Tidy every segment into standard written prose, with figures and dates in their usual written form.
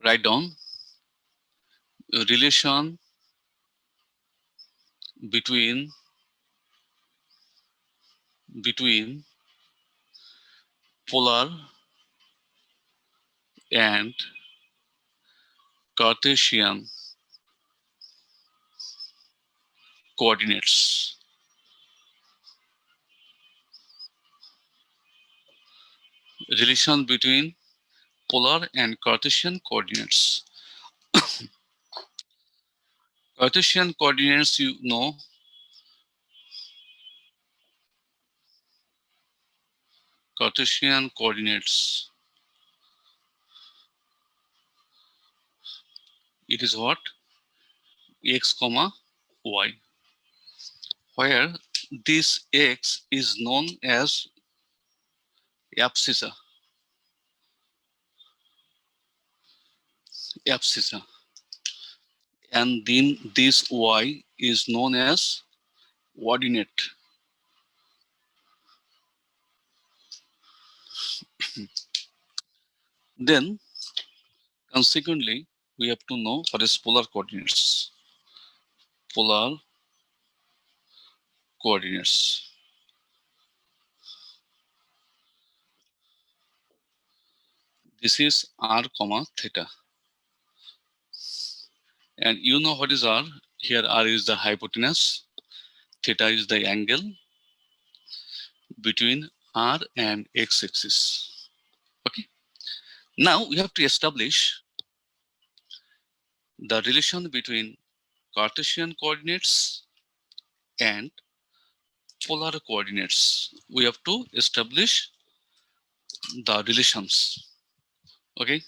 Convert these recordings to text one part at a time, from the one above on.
write down a relation between polar and Cartesian coordinates. Relation between polar and Cartesian coordinates. Cartesian coordinates, you know, Cartesian coordinates. It is what? X comma y, where this x is known as abscissa, and then this y is known as ordinate. Then, consequently, we have to know what is polar coordinates. Polar coordinates. This is r comma theta. And you know what is r? Here r is the hypotenuse, theta is the angle between r and x-axis. Okay. Now we have to establish the relation between Cartesian coordinates and polar coordinates. We have to establish the relations. Okay.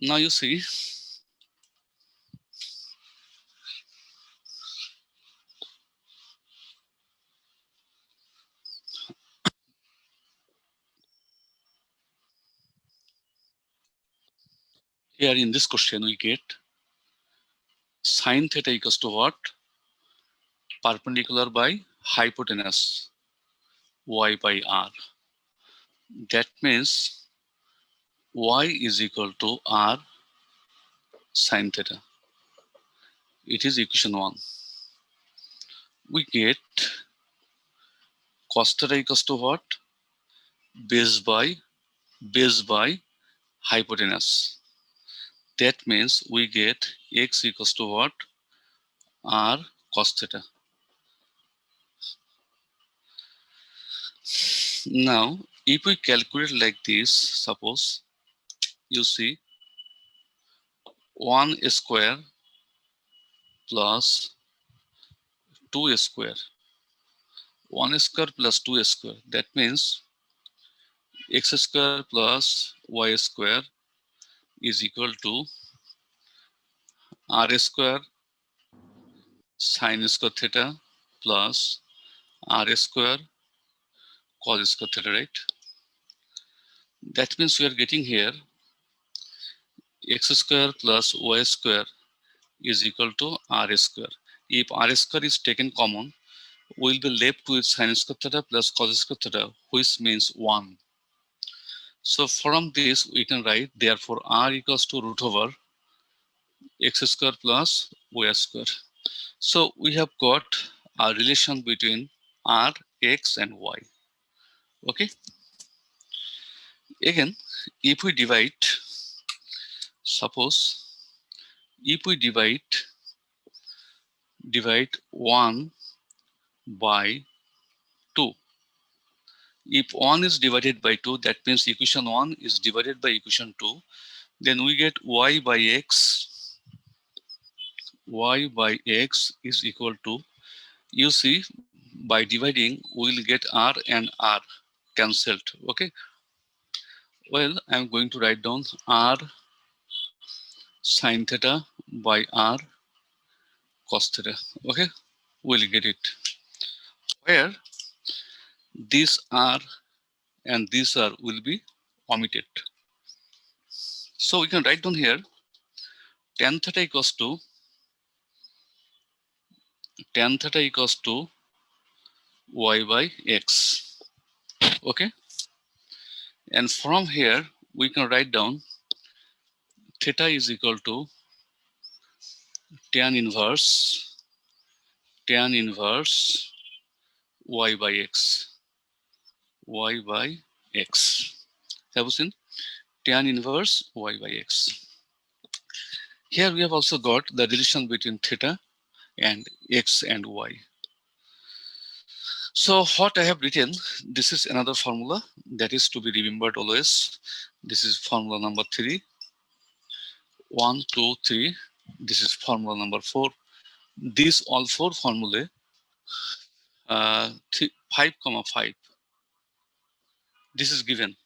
Now you see, here in this question we get sine theta equals to what? Perpendicular by hypotenuse y by r. That means y is equal to r sine theta. It is equation 1. We get cos theta equals to what? Base by hypotenuse. That means we get x equals to what? R cos theta. Now, if we calculate like this, suppose you see 1 square plus 2 square. 1 square plus 2 square. That means x square plus y square is equal to r square sine square theta plus r square cos square theta, right? That means we are getting here x square plus y square is equal to r square. If r square is taken common, we will be left with sin square theta plus cos square theta, which means 1. So from this, we can write, therefore, r equals to root over x square plus y square. So we have got a relation between r, x, and y. Okay. Again, if we divide, suppose, if we divide 1 by 2. If 1 is divided by 2, that means equation 1 is divided by equation 2. Then we get y by x is equal to, you see, by dividing, we will get r and r cancelled. Okay. Well, I'm going to write down r sine theta by r cos theta. Okay. We'll get it. Where these r and these r will be omitted. So we can write down here tan theta equals to y by x. Okay. And from here, we can write down theta is equal to tan inverse y by x. Y by x. Have you seen? Tan inverse y by x. Here we have also got the relation between theta and x and y. So what I have written, this is another formula that is to be remembered always. This is formula number 3. 1, 2, 3. This is formula number 4. These all four formulae, 5, 5. This is given.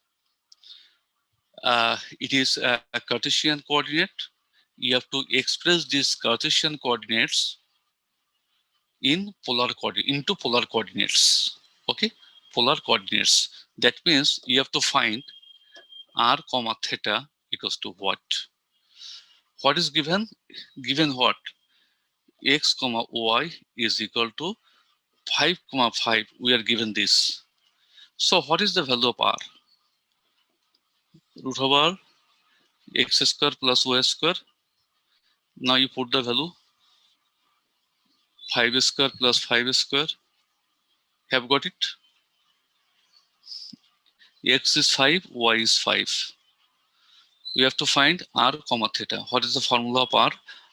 It is a Cartesian coordinate. You have to express these Cartesian coordinates in into polar coordinates. Okay, polar coordinates. That means you have to find r comma theta equals to what? What is given? Given what? X comma y is equal to 5 comma 5. We are given this. So what is the value of r? Root over x square plus y square. Now you put the value 5 square plus 5 square. Have got it? X is 5, y is 5. We have to find r comma theta. What is the formula of r?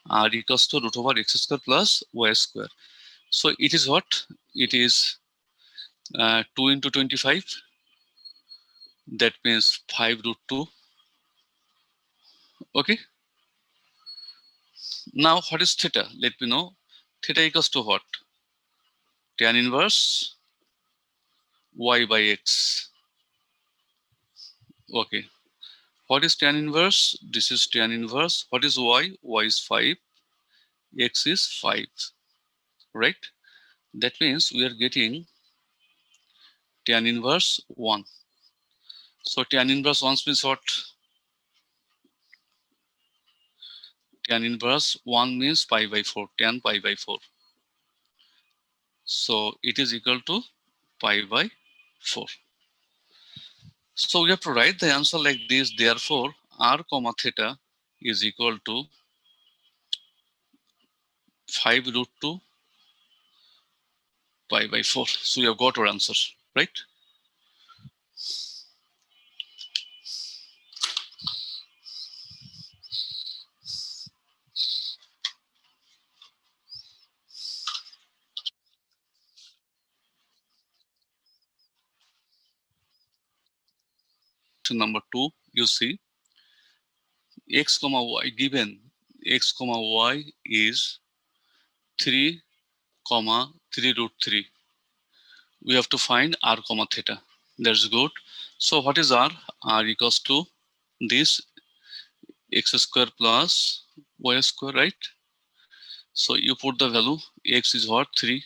R equals to root over x square plus y square. So it is what? It is 2 into 25. That means 5 root 2. Okay. Now what is theta? Let me know. Theta equals to what? Tan inverse y by x. Okay. What is tan inverse? This is tan inverse. What is y? Y is 5. X is 5. Right? That means we are getting tan inverse 1. So tan inverse 1 means what? Tan inverse 1 means pi by 4. Tan pi by 4. So it is equal to pi by 4. So we have to write the answer like this. Therefore, r comma theta is equal to 5 root 2 pi by 4. So we have got our answer, right? To number 2, you see x comma y given x comma y is 3 comma 3 root 3. We have to find r comma theta. That's good. So what is r? R equals to this x square plus y square, right? So you put the value. X is what? 3.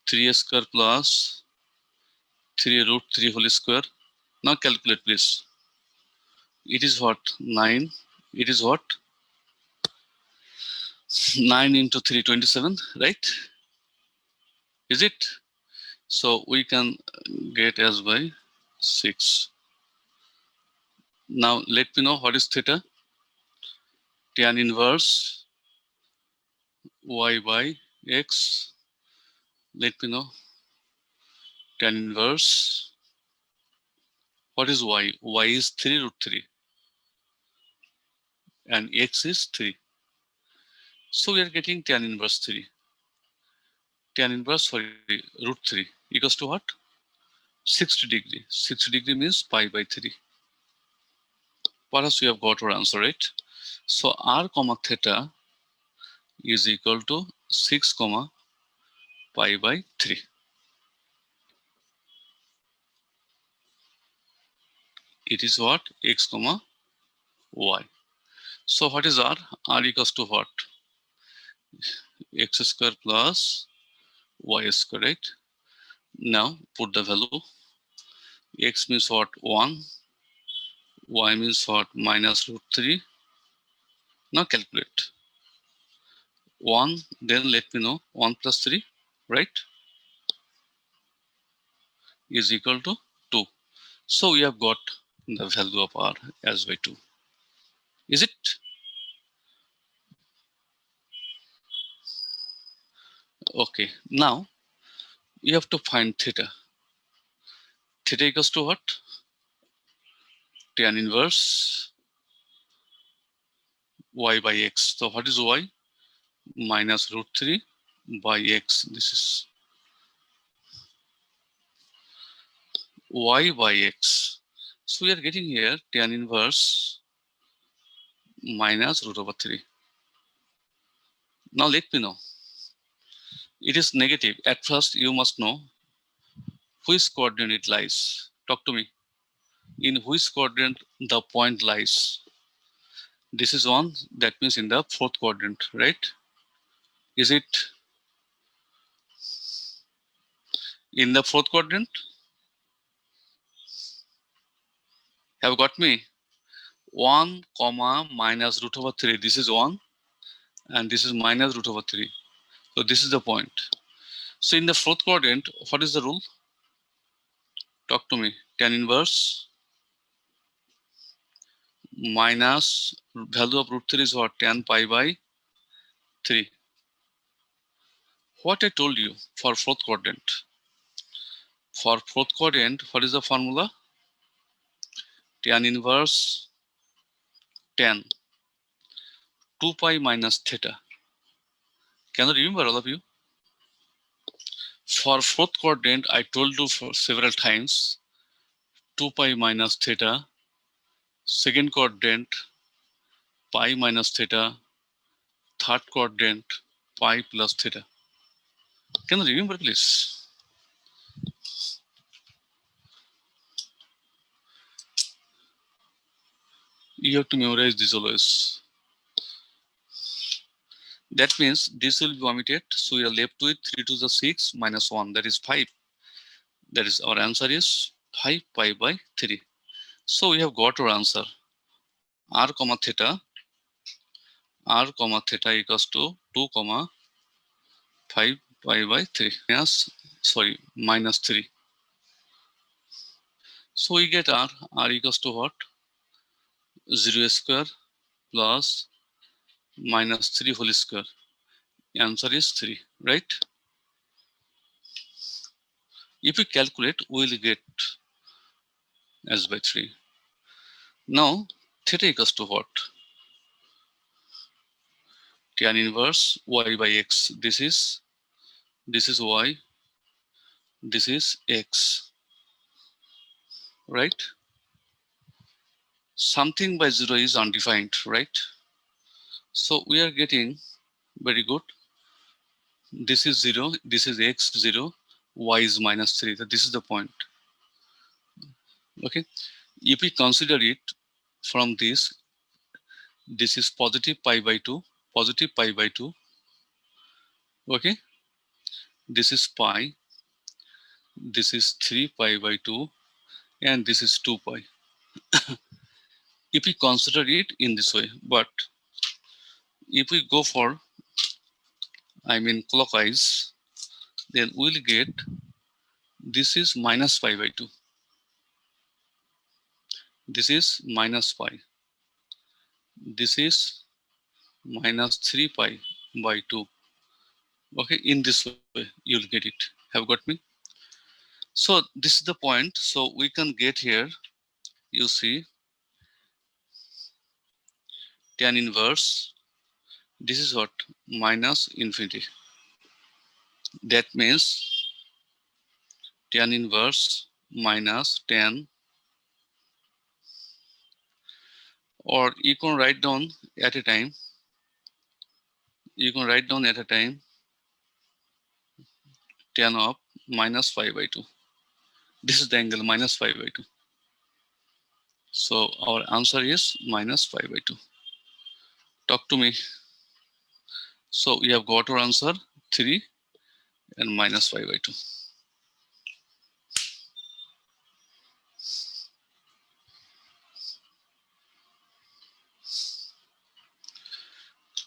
3 square plus 3 root 3 whole square. Now calculate please. It is what? 9. It is what? 9 into 3, 27, right? Is it? So we can get as by 6. Now let me know what is theta. Tan inverse y by x. Let me know. Tan inverse. What is y? Y is 3 root 3. And x is 3. So we are getting tan inverse 3. Tan inverse, root 3 equals to what? 60 degree. 60 degree means pi by 3. Perhaps we have got our answer, right? So r comma theta is equal to 6 comma pi by 3. It is what? X comma y. So what is r? R equals to what? X square plus y square, right? Now put the value. X means what? 1. Y means what? Minus root 3. Now calculate. 1, then let me know. 1 plus 3, right? is equal to 2. So we have got the value of r as by 2. Is it? Okay. Now you have to find theta. Theta equals to what? Tan inverse y by x. So what is y? Minus root 3 by x. This is y by x. So we are getting here tan inverse minus root over 3. Now let me know. It is negative. At first you must know which quadrant it lies. Talk to me. In which quadrant the point lies? This is 1. That means in the fourth quadrant, right? Is it in the fourth quadrant? Have got me? 1 comma minus root over 3. This is 1 and this is minus root over 3. So this is the point. So in the fourth quadrant, what is the rule? Talk to me. Tan inverse minus value of root 3 is what? Tan pi by 3. What I told you for fourth quadrant. For fourth quadrant, what is the formula? Tan inverse tan 2 pi minus theta. Can you remember, all of you? For fourth quadrant, I told you for several times 2 pi minus theta. Second quadrant, pi minus theta. Third quadrant, pi plus theta. Can you remember, please? You have to memorize this always. That means this will be omitted. So we are left with 3 to the 6 minus 1. That is 5. That is our answer is 5 pi by 3. So we have got our answer. R comma theta equals to 2 comma 5 pi by 3. Minus 3. So we get R equals to what? 0 square plus minus 3 whole square. Answer is 3, right? If we calculate, we will get s by 3. Now, theta equals to what? Tan inverse y by x. This is y, this is x, right? Something by 0 is undefined, right? So we are getting very good. This is 0, this is x 0, y is minus 3. So this is the point. Okay. If we consider it from this is positive pi by 2, positive pi by 2. Okay. This is pi, this is 3 pi by 2, and this is 2 pi. If we consider it in this way, but if we go for, clockwise, then we'll get this is minus pi by 2. This is minus pi. This is minus 3 pi by 2. Okay, in this way, you'll get it. Have got me? So this is the point. So we can get here, you see, tan inverse. This is what? Minus infinity. That means tan inverse minus tan, or you can write down at a time. You can write down at a time tan of minus pi by 2. This is the angle minus pi by 2. So our answer is minus pi by 2. Talk to me. So we have got our answer 3 and minus pi by 2.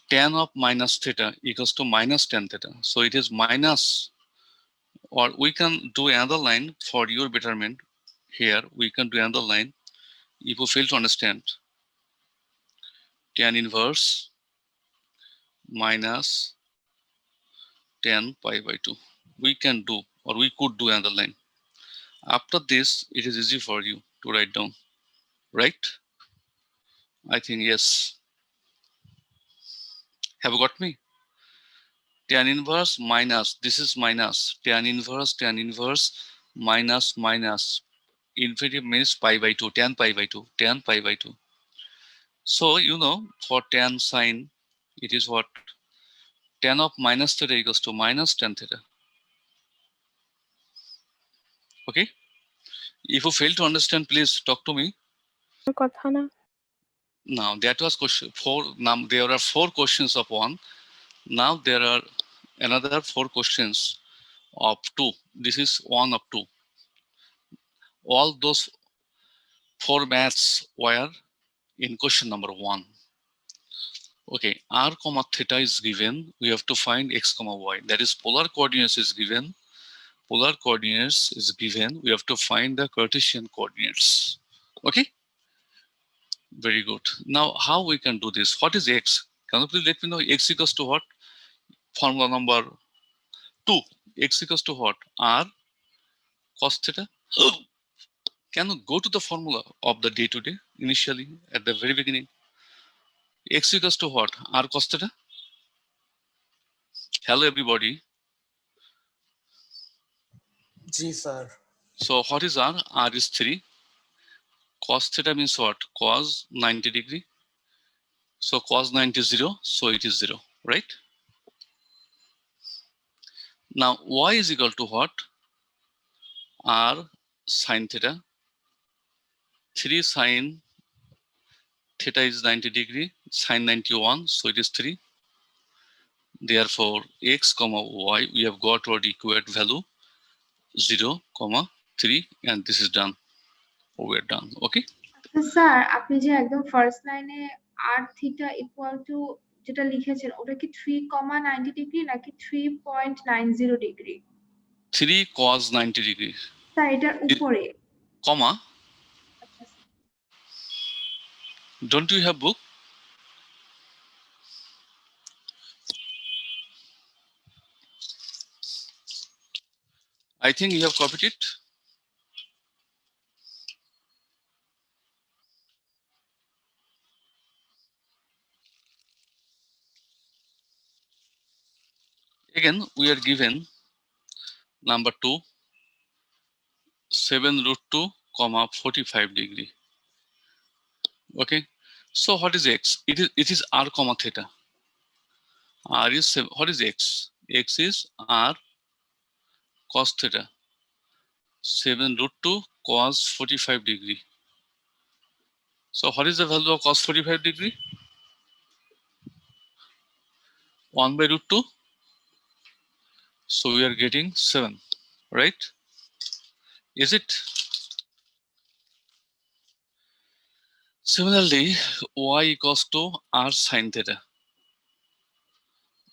Tan of minus theta equals to minus tan theta. So it is minus Or we can do another line for your betterment. Here we can do another line. If you fail to understand, tan inverse minus tan pi by 2. We can do, or we could do another line. After this, it is easy for you to write down, right? I think yes. Have you got me? Tan inverse minus, this is minus, tan inverse minus minus. Infinity means pi by 2, tan pi by 2, tan pi by 2. So, you know, for tan sine, it is what? Tan of minus theta equals to minus tan theta. Okay? If you fail to understand, please talk to me. Now, that was question 4. Now, there are 4 questions of 1. Now, there are another 4 questions of 2. This is 1 of 2. All those 4 maths were in question number 1. Okay, r comma theta is given. We have to find x comma y. That is polar coordinates is given. Polar coordinates is given. We have to find the Cartesian coordinates. Okay, very good. Now, how we can do this? What is x? Can you please let me know x equals to what? Formula number 2. X equals to what? R cos theta. Can you go to the formula of the day to day initially at the very beginning? X equals to what? R cos theta. Hello, everybody. Ji, sir. So, what is R? R is 3. Cos theta means what? Cos 90 degree. So, cos 90 is 0. So, it is 0, right? Now, y is equal to what? R sine theta. 3 sine theta is 90 degree. Sine 91. So, it is 3. Therefore, x comma y, we have got our equate value 0, 3, and this is done. We are done. Okay. Sir আপনি যে একদম first লাইনে r theta equal to যেটা লিখেছেন ওটা কি 3,90 degree নাকি 3.90 degree? 3 cos 90 degree. Sir এটার উপরে কমা. আচ্ছা Don't you have book? I think you have copied it. Again, we are given number 2, 7 root 2, comma 45 degree. Okay. So what is x? It is r comma theta. R is 7. What is x? X is r cos theta. 7 root 2 cos 45 degree. So what is the value of cos 45 degree? 1 by root 2. So we are getting 7, right? Is it? Similarly, y equals to r sine theta.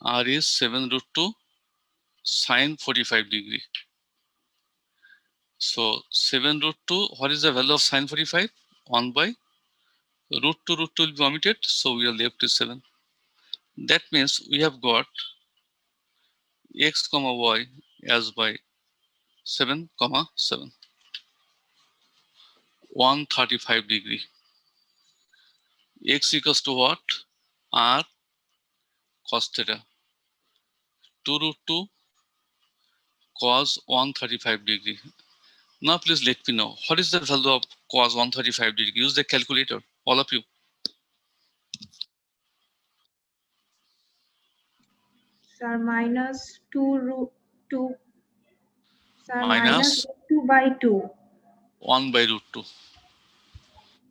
R is 7 root 2 sine 45 degree. So 7 root 2, what is the value of sine 45? 1 by root 2 will be omitted. So we are left with 7. That means we have got x comma y as by 7 comma 7. 135 degree. X equals to what? R cos theta. 2 root 2 cos 135 degree. Now please let me know what is the value of cos 135 degree. Use the calculator, all of you. Sir -2 root 2 sir Minus -2/2 1 by root 2.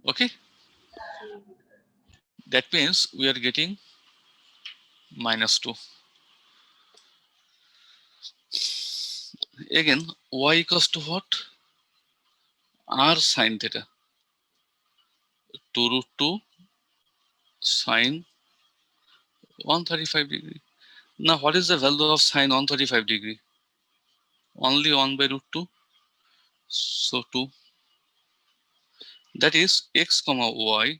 Okay. That means we are getting -2. Again, y equals to what? R sine theta. 2 root 2 sine 135 degree. Now, what is the value of sine 135 degree? Only 1 by root 2. So 2. That is x comma y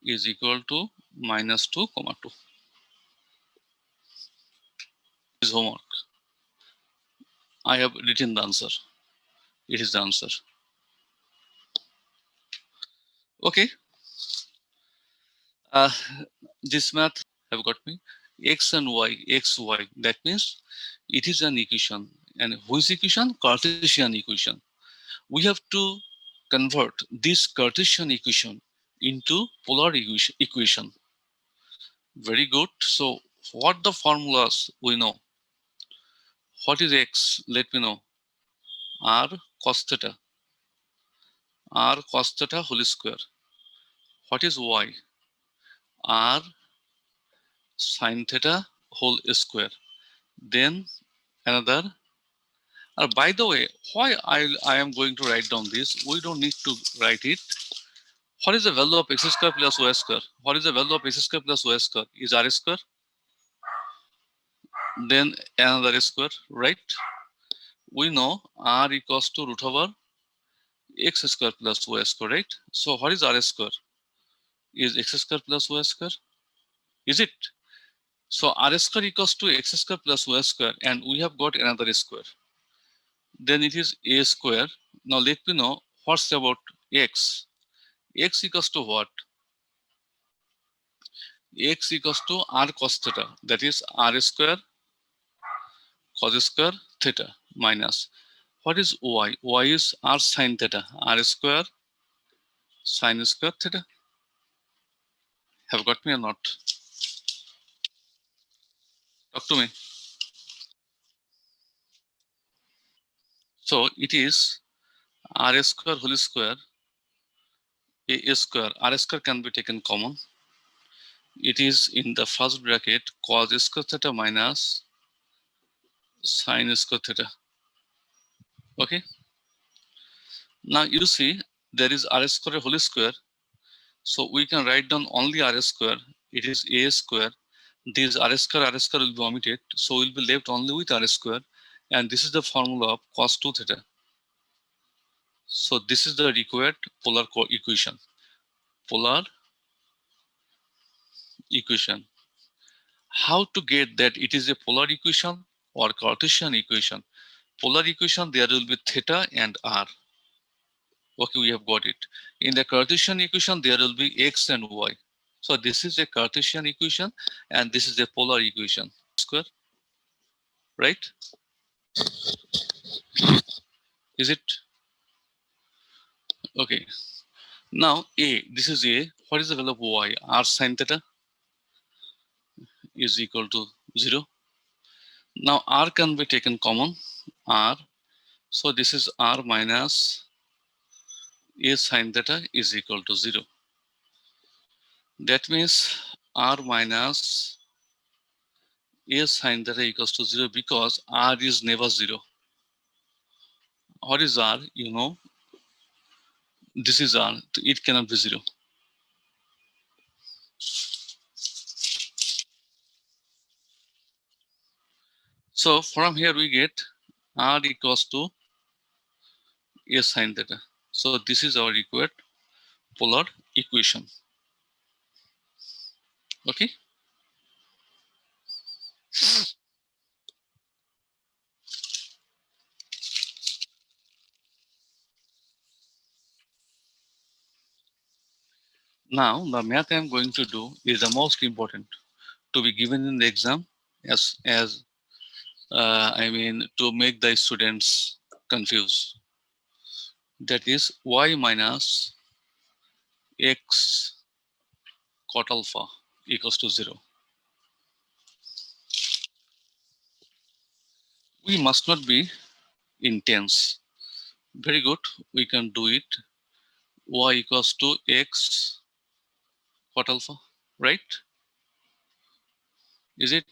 is equal to minus 2 comma 2. This is homework. I have written the answer. It is the answer. Okay. This math have got me. X and y, x, y. That means it is an equation. And which equation? Cartesian equation. We have to convert this Cartesian equation into polar equation. Very good. So what the formulas we know? What is x? Let me know. R cos theta. R cos theta whole square. What is y? R sin theta whole square. Then another. By the way, why I am going to write down this? We don't need to write it. What is the value of x square plus y square? What is the value of x square plus y square? Is r square. Then another square, right? We know r equals to root over x square plus y square, right? So what is r square? Is x square plus y square? Is it? So r square equals to x square plus y square, and we have got another square. Then it is a square. Now let me know what's about x. X equals to what? X equals to r cos theta. That is r square cos square theta minus. What is y? Y is r sin theta. R square sin square theta. Have got me or not? Talk to me. So it is r square whole square a square. R square can be taken common. It is in the first bracket cos square theta minus sin square theta. Okay. Now you see there is r square whole square. So we can write down only r square. It is a square. This r square will be omitted. So we'll be left only with r square. And this is the formula of cos 2 theta. So this is the required polar equation. Polar equation. How to get that it is a polar equation or Cartesian equation? Polar equation, there will be theta and r. Okay, we have got it. In the Cartesian equation, there will be x and y. So this is a Cartesian equation and this is a polar equation. Square, right? Is it? Okay. Now a, this is a, what is the value of y? R sin theta is equal to 0. Now r can be taken common, r. So this is r minus a sin theta is equal to 0. That means r minus a sin theta equals to 0 because r is never 0. What is r? You know, this is r. It cannot be 0. So from here we get r equals to a sin theta. So this is our required polar equation. Okay. Now the math I am going to do is the most important to be given in the exam as I mean to make the students confused. That is y minus x cot alpha equals to 0. We must not be intense. Very good. We can do it. Y equals to x cot alpha, right? Is it?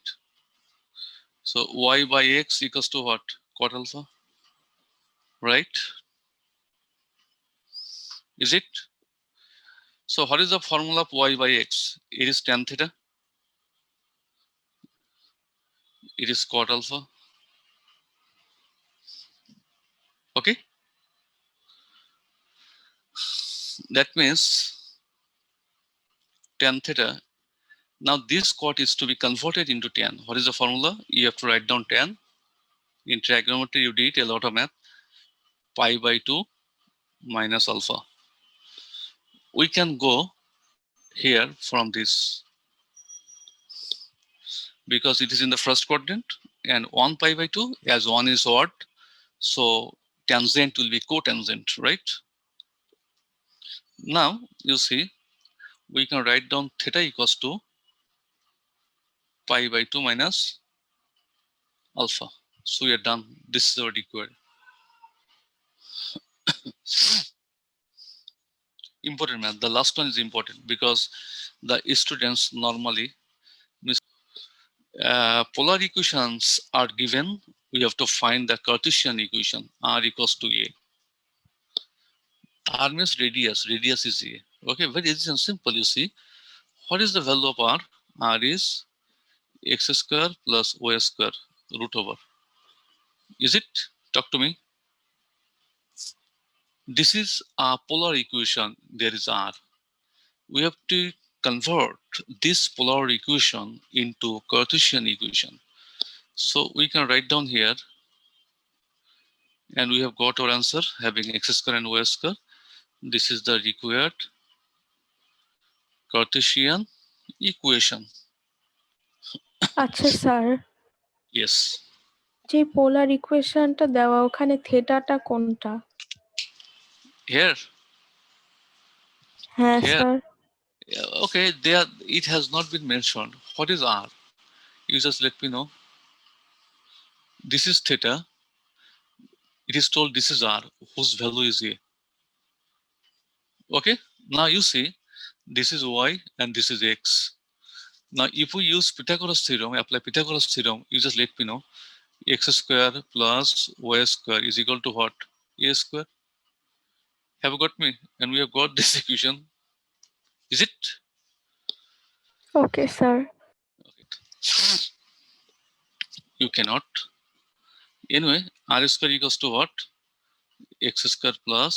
So y by x equals to what? Cot alpha, right? Is it? So what is the formula of y by x? It is tan theta. It is cot alpha. That means tan theta. Now this cot is to be converted into tan. What is the formula? You have to write down tan. In trigonometry, you did a lot of math. Pi by 2 minus alpha. We can go here from this because it is in the first quadrant, and 1 pi by 2 as 1 is odd, so tangent will be cotangent, right? Now you see we can write down theta equals to pi by 2 minus alpha. So we are done. This is our required. Important math. The last one is important because the students normally miss. Polar equations are given. We have to find the Cartesian equation. R equals to A. R means radius. Radius is A. Okay, very easy and simple. You see, what is the value of R? R is x square plus y square root over. Is it? Talk to me. This is a polar equation. There is R. We have to convert this polar equation into Cartesian equation. So we can write down here, and we have got our answer having x square and y square. This is the required Cartesian equation. আচ্ছা sir, Yes. যে পোলার ইকুয়েশনটা দেওয়া ওখানে থেটাটা কোনটা? Here. হ্যাঁ Here. Sir. Okay, there it has not been mentioned. What is R? You just let me know. This is theta. It is told this is R, whose value is A. Okay, now you see this is Y and this is X. Now if we use Pythagoras theorem, apply Pythagoras theorem, you just let me know. X square plus Y square is equal to what? A square. Have you got me? And we have got this equation. Is it? Okay sir. Okay. You cannot. Anyway, R square equals to what? X square plus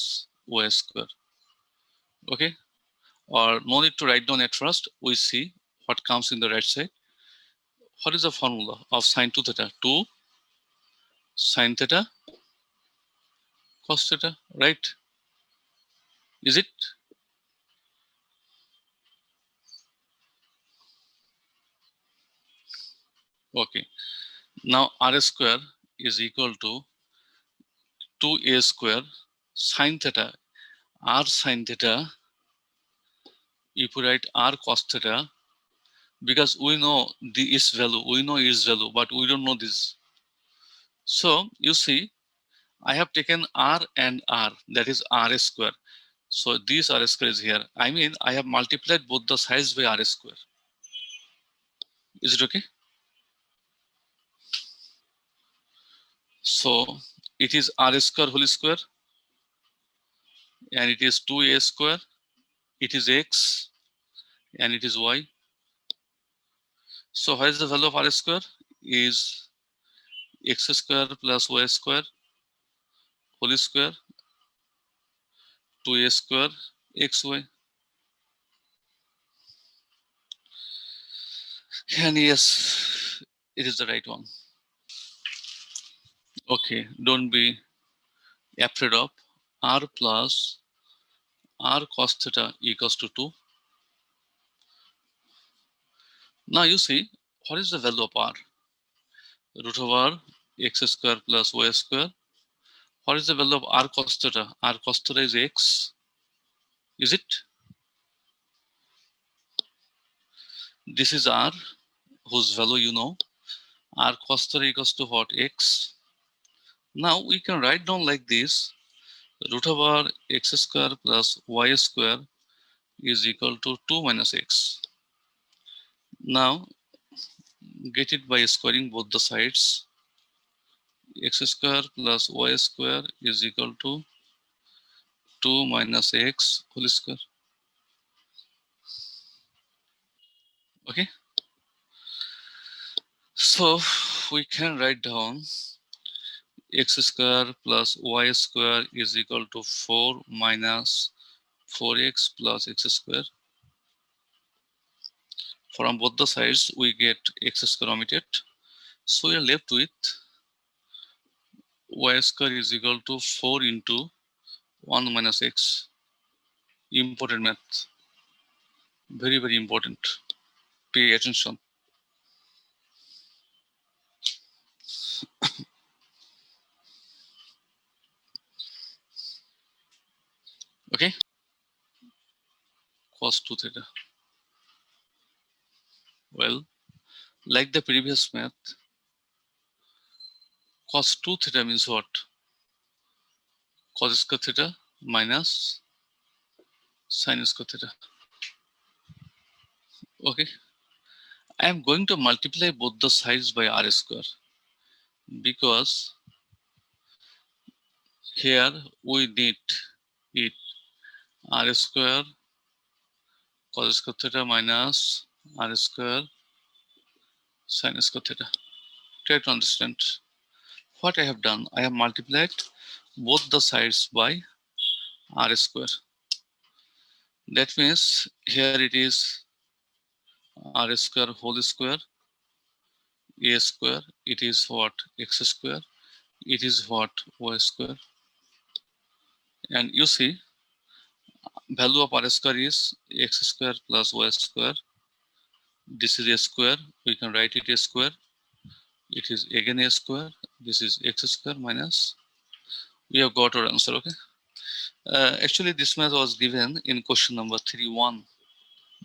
Y square. Okay, or no need to write down at first. We see what comes in the right side. What is the formula of sine 2 theta? 2 sine theta cos theta, right? Is it? Okay, now R square is equal to 2a square sine theta. R sine theta, if we write R cos theta, because we know the is value, we know is value, but we don't know this. So you see, I have taken R and R, that is R square. So this R square is here. I mean, I have multiplied both the sides by R square. Is it okay? So it is R square whole square, and it is 2a square. It is X, and it is Y. So what is the value of R square? Is X square plus Y square whole square, 2a square XY. And yes, it is the right one. Okay, don't be afraid of. R plus R cos theta equals to 2. Now you see, what is the value of R? Root over X square plus Y square. What is the value of R cos theta? R cos theta is X. Is it? This is R, whose value you know. R cos theta equals to what? X. Now we can write down like this. Root over X square plus Y square is equal to 2 minus X. Now get it by squaring both the sides. X square plus Y square is equal to 2 minus X whole square. Okay, so we can write down X square plus Y square is equal to 4 minus 4x plus x square. From both the sides, we get x square omitted. So we are left with y square is equal to 4 into 1 minus x. Important math. Very, very important. Pay attention. Okay? Cos 2 theta. Well, like the previous math, cos 2 theta means what? Cos square theta minus sin square theta. Okay? I am going to multiply both the sides by r square because here we need it r square cos square theta minus r square sin square theta. Try to understand what I have done. I have multiplied both the sides by r square. That means here it is r square whole square, a square, it is what? X square, it is what? Y square. And you see, value of r square is x square plus y square. This is a square, we can write it a square. It is again a square. This is x square minus. We have got our answer, okay? Actually, this math was given in question number 3.1.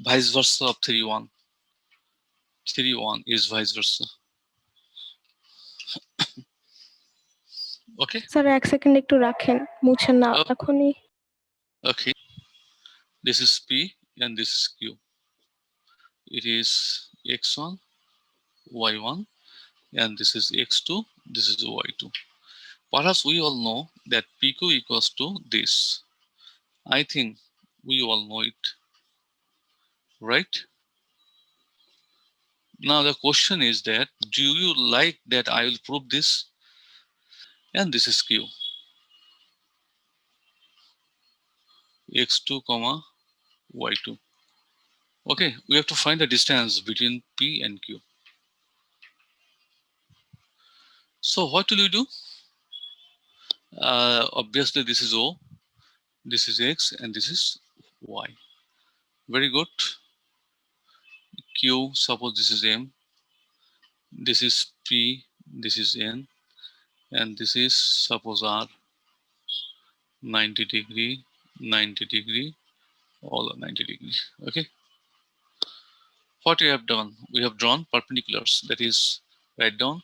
Vice versa of 3.1. 3.1 is vice versa. Okay? Sir এক second একটু রাখেন, মুছেন না Oh. এখনই। Okay. This is P and this is Q. It is x1, y1, and this is x2, this is y2. Perhaps we all know that PQ equals to this. I think we all know it, right? Now the question is that, do you like that I will prove this? And this is Q. x2, y2. Okay, we have to find the distance between P and Q. So what will you do? Obviously this is O, this is X, and this is Y. Very good. Q, suppose this is M, this is P, this is N, and this is suppose R, 90 degree, 90 degree, all are 90 degree. Okay. What we have done? We have drawn perpendiculars. That is, write down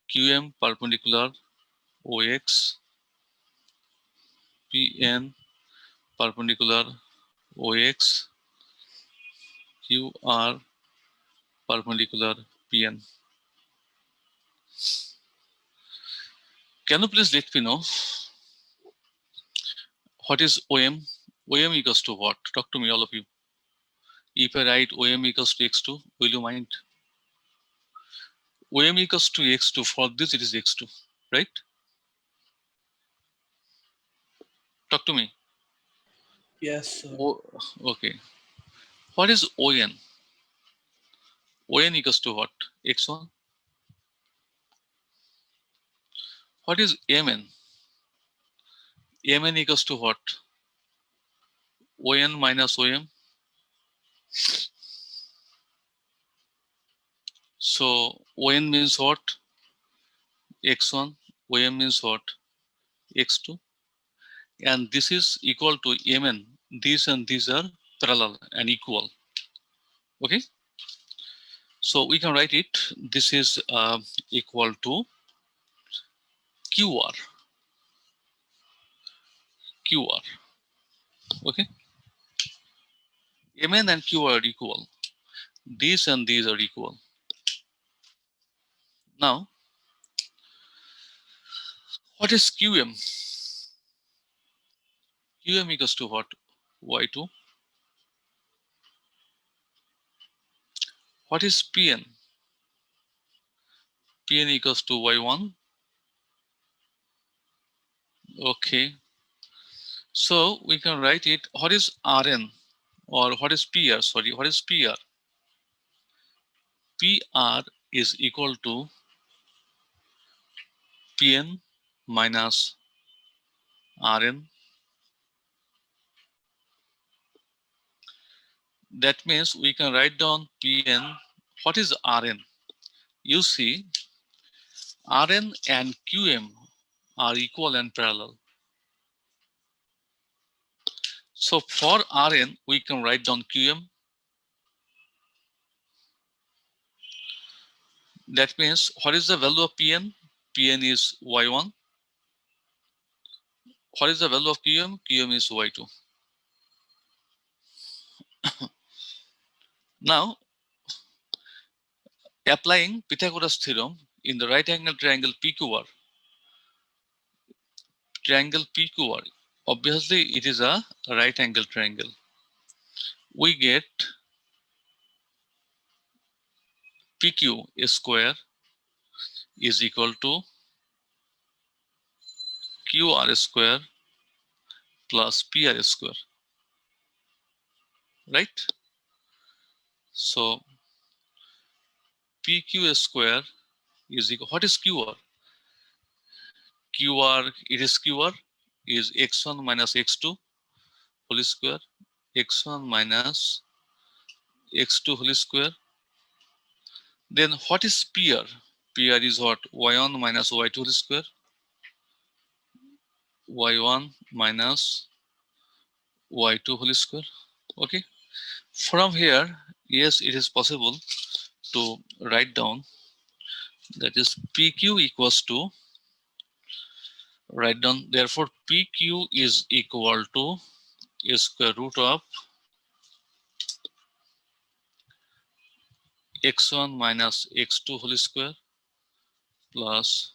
QM perpendicular OX, PN perpendicular OX, QR perpendicular PN. Can you please let me know what is OM? OM equals to what? Talk to me, all of you. If I write OM equals to x2, will you mind? OM equals to x2. For this, it is x2, right? Talk to me. Yes, sir. Okay. What is ON? ON equals to what? X1. What is MN? MN equals to what? ON minus OM. So ON means what? X1. OM means what? X2. And this is equal to MN. These and these are parallel and equal. Okay. So we can write it. This is equal to QR. QR. Okay. MN and Q are equal. These and these are equal. Now, what is QM? QM equals to what? Y2. What is PN? PN equals to Y1. Okay. So we can write it. What is Rn or what is PR? Sorry, what is PR? PR is equal to Pn minus Rn. That means we can write down Pn. What is Rn? You see, Rn and Qm are equal and parallel. So for Rn, we can write down Qm. That means what is the value of Pn? Pn is y1. What is the value of Qm? Qm is y2. Now, applying Pythagoras theorem in the right angle triangle PQR, obviously it is a right angle triangle. We get PQ square is equal to QR square plus PR square, right? So PQ square is equal, what is QR? QR, it is QR is x1 minus x2 whole square, x1 minus x2 whole square. Then what is PR? PR is what? y1 minus y2 whole square, y1 minus y2 whole square. Okay. From here, yes, it is possible to write down that is PQ equals to, write down, therefore PQ is equal to a square root of x1 minus x2 whole square plus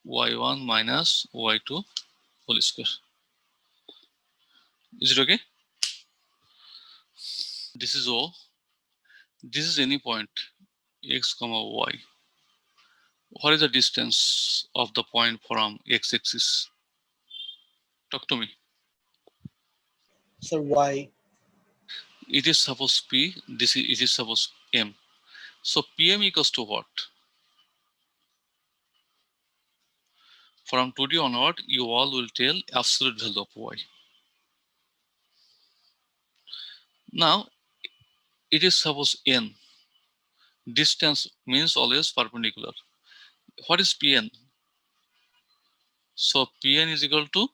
y1 minus y2 whole square. Is it okay? This is O. This is any point x comma y. What is the distance of the point from x-axis? Talk to me. Sir, y. It is suppose P, it is suppose M. So PM equals to what? From today onward, you all will tell absolute value of y. Now, it is suppose N. Distance means always perpendicular. What is Pn? So Pn is equal to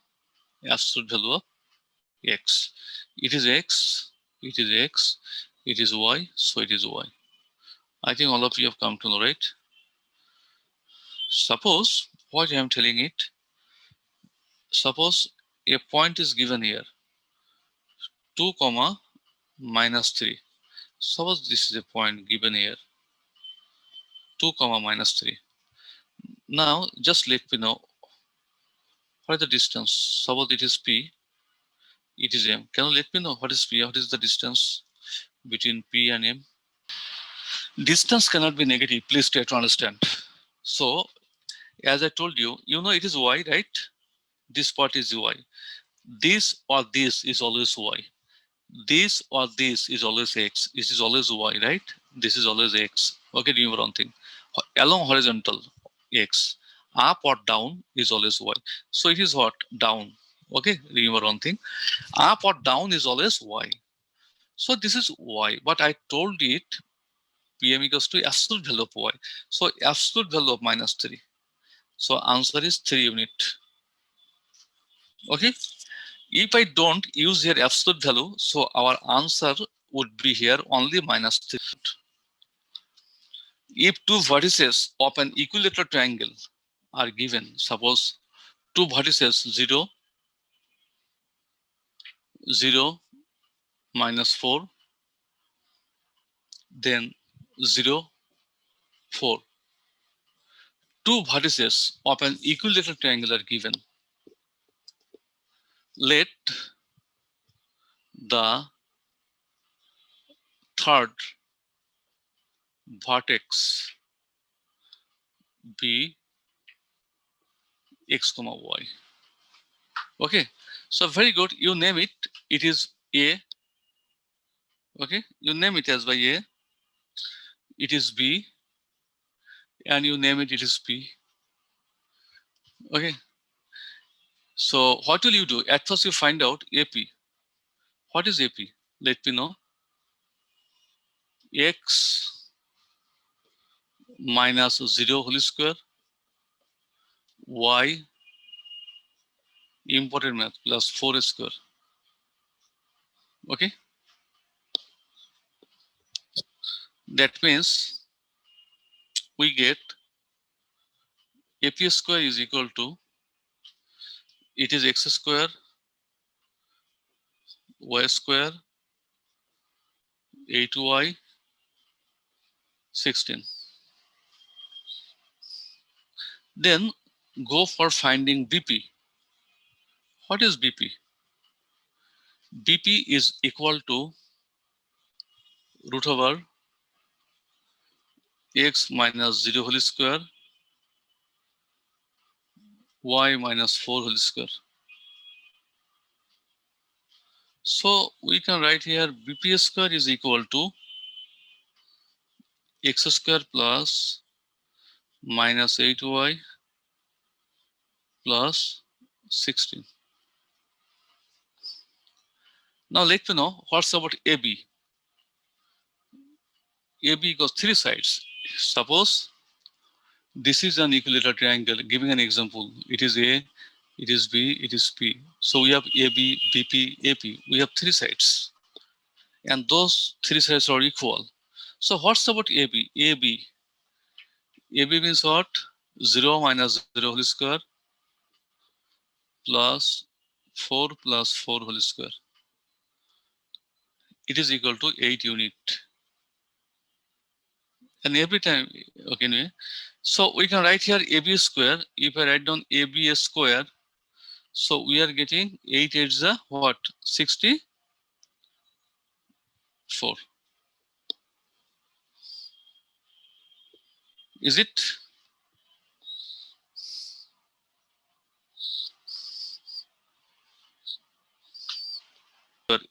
absolute value of x. It is x, it is x, it is y, so it is y. I think all of you have come to know, right? Suppose, what I am telling it, suppose a point is given here, 2 comma minus 3. Suppose this is a point given here, 2 comma minus 3. Now just let me know what is the distance. Suppose it is P, it is M. Can you let me know what is P, what is the distance between P and M? Distance cannot be negative, please try to understand. So as I told you, you know it is y, right? This part is y. This or this is always y. This or this is always x. This is always y, right? This is always x. Okay, remember one thing. Along horizontal, x. Up or down is always y. So it is what? Down. Okay, remember one thing. Up or down is always y. So this is y. But I told it Pm equals to absolute value of y. So absolute value of minus 3. So answer is 3 unit. Okay. If I don't use here absolute value, so our answer would be here only minus 3. If two vertices of an equilateral triangle are given, suppose two vertices 0, 0, minus 4, then 0, 4. Two vertices of an equilateral triangle are given. Let the third vertex be x comma y. Okay, so very good. You name it. It is A. Okay, you name it as by A. It is B, and you name it. It is P. Okay. So what will you do? At first, you find out AP. What is AP? Let me know. X minus 0 whole square, Y important math plus 4 square. Okay. That means we get AP square is equal to, it is X square, Y square, 8Y, 16. Then go for finding BP. What is BP? BP is equal to root over X minus 0 whole square, Y minus 4 whole square. So we can write here BP square is equal to X square plus minus 8Y plus 16. Now let me know what's about AB. AB goes 3 sides. Suppose this is an equilateral triangle. Giving an example, it is A, it is B, it is P. So we have AB, BP, AP. We have 3 sides, and those 3 sides are equal. So what's about AB? AB means what? 0 minus 0 whole square plus 4 plus 4 whole square. It is equal to 8 unit. And every time, okay, anyway. So we can write here AB square. If I write down AB square, so we are getting 8 8 the what? 64. Is it?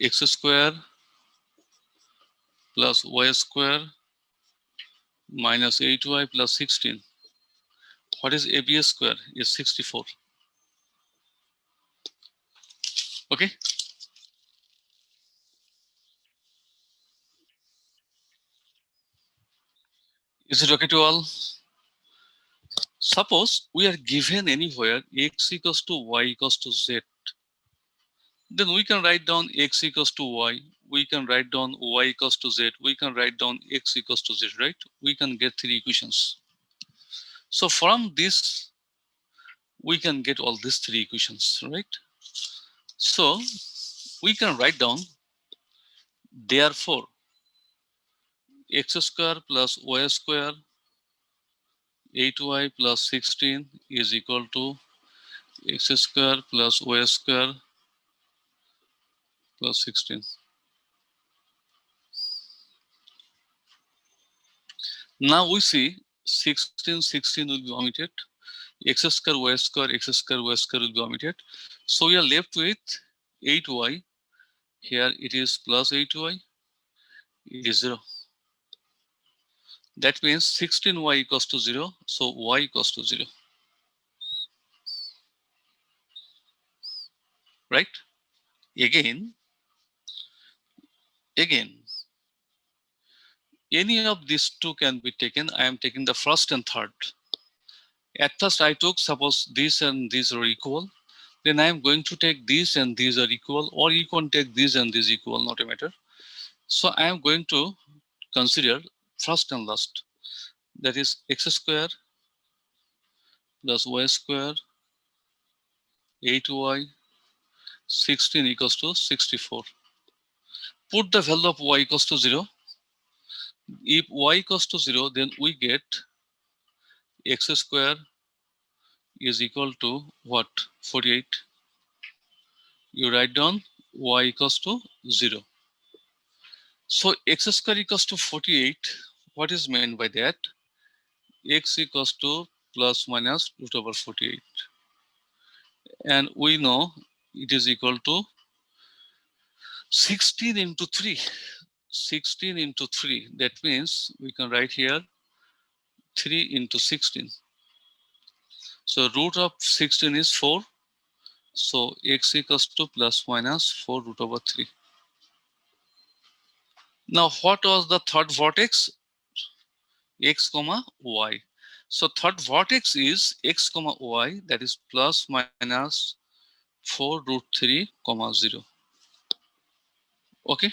X square plus Y square minus 8Y plus 16. What is AB square? Is 64. Okay. Is it okay to all? Suppose we are given anywhere X equals to Y equals to Z. Then we can write down X equals to Y. We can write down Y equals to Z. We can write down X equals to Z, right? We can get 3 equations. So from this, we can get all these 3 equations, right? So we can write down, therefore, X square plus Y square 8Y plus 16 is equal to X square plus Y square plus 16. Now we see 16 will be omitted. X square Y square will be omitted. So we are left with 8Y. Here it is plus 8Y. It is 0. That means 16Y equals to 0. So Y equals to 0. Right? Again, any of these two can be taken. I am taking the first and third. At first I took, suppose this and these are equal. Then I am going to take these and these are equal, or you can take these and these equal, not a matter. So I am going to consider first and last. That is X square plus Y square 8Y 16 equals to 64. Put the value of Y equals to 0. If Y equals to 0, then we get X square is equal to what? 48. You write down Y equals to 0. So X square equals to 48. What is meant by that? X equals to plus minus root over 48. And we know it is equal to 16 into 3. 16 into 3. That means we can write here 3 into 16. So root of 16 is 4. So x equals to plus minus 4 root over 3. Now what was the third vertex? X comma y. So third vertex is x comma y, that is plus minus 4 root 3 comma 0. Okay.